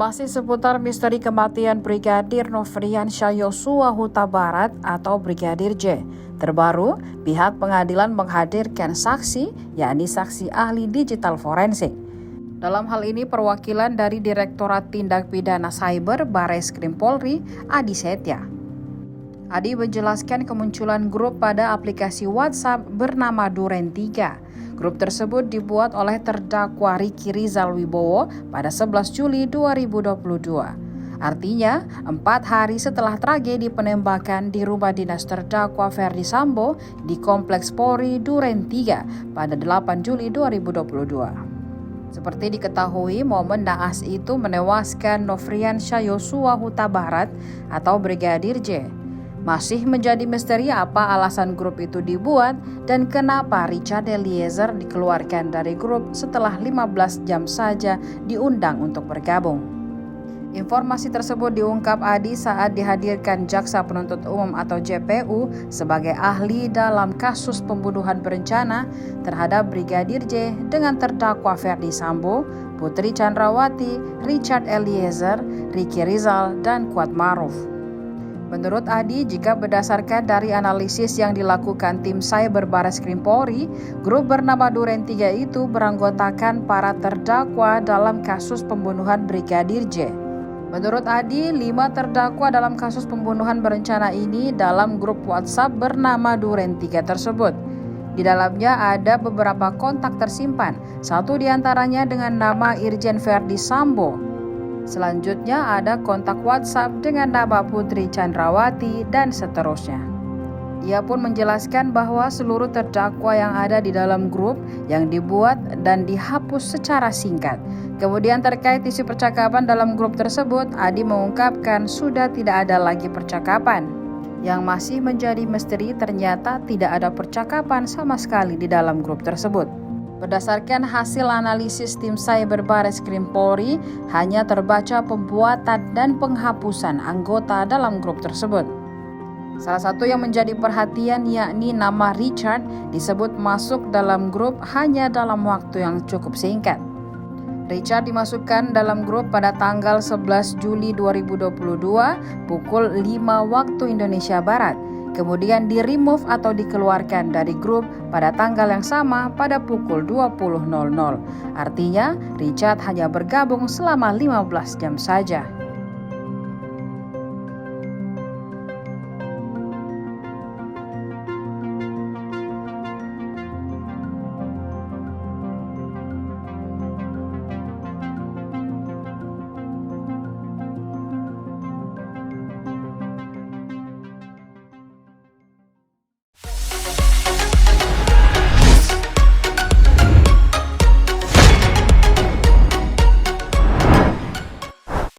Masih seputar misteri kematian Brigadir Nofriansyah Yosua Huta Barat atau Brigadir J. Terbaru, pihak pengadilan menghadirkan saksi, yakni saksi ahli digital forensik. Dalam hal ini perwakilan dari Direktorat Tindak Pidana Cyber Barreskrim Polri, Adi Setya. Adi menjelaskan kemunculan grup pada aplikasi WhatsApp bernama Duren 3. Grup tersebut dibuat oleh terdakwa Ricky Rizal Wibowo pada 11 Juli 2022. Artinya, 4 hari setelah tragedi penembakan di rumah dinas terdakwa Ferdi Sambo di Kompleks Polri Duren 3 pada 8 Juli 2022. Seperti diketahui, momen naas itu menewaskan Nofriansyah Yosua Huta Barat atau Brigadir J. Masih menjadi misteri apa alasan grup itu dibuat dan kenapa Richard Eliezer dikeluarkan dari grup setelah 15 jam saja diundang untuk bergabung. Informasi tersebut diungkap Adi saat dihadirkan Jaksa Penuntut Umum atau JPU sebagai ahli dalam kasus pembunuhan berencana terhadap Brigadir J dengan terdakwa Ferdi Sambo, Putri Chandrawati, Richard Eliezer, Ricky Rizal, dan Kuat Maruf. Menurut Adi, jika berdasarkan dari analisis yang dilakukan tim Cyber Barreskrim Polri, grup bernama Duren 3 itu beranggotakan para terdakwa dalam kasus pembunuhan Brigadir J. Menurut Adi, 5 terdakwa dalam kasus pembunuhan berencana ini dalam grup WhatsApp bernama Duren 3 tersebut. Di dalamnya ada beberapa kontak tersimpan, satu diantaranya dengan nama Irjen Ferdi Sambo. Selanjutnya ada kontak WhatsApp dengan nama Putri Chandrawati dan seterusnya. Ia pun menjelaskan bahwa seluruh terdakwa yang ada di dalam grup yang dibuat dan dihapus secara singkat. Kemudian terkait isi percakapan dalam grup tersebut, Adi mengungkapkan sudah tidak ada lagi percakapan. Yang masih menjadi misteri ternyata tidak ada percakapan sama sekali di dalam grup tersebut. Berdasarkan hasil analisis tim Cyber Barreskrim Polri, hanya terbaca pembuatan dan penghapusan anggota dalam grup tersebut. Salah satu yang menjadi perhatian yakni nama Richard disebut masuk dalam grup hanya dalam waktu yang cukup singkat. Richard dimasukkan dalam grup pada tanggal 11 Juli 2022 pukul 5 waktu Indonesia Barat. Kemudian di-remove atau dikeluarkan dari grup pada tanggal yang sama pada pukul 20.00. Artinya, Richard hanya bergabung selama 15 jam saja.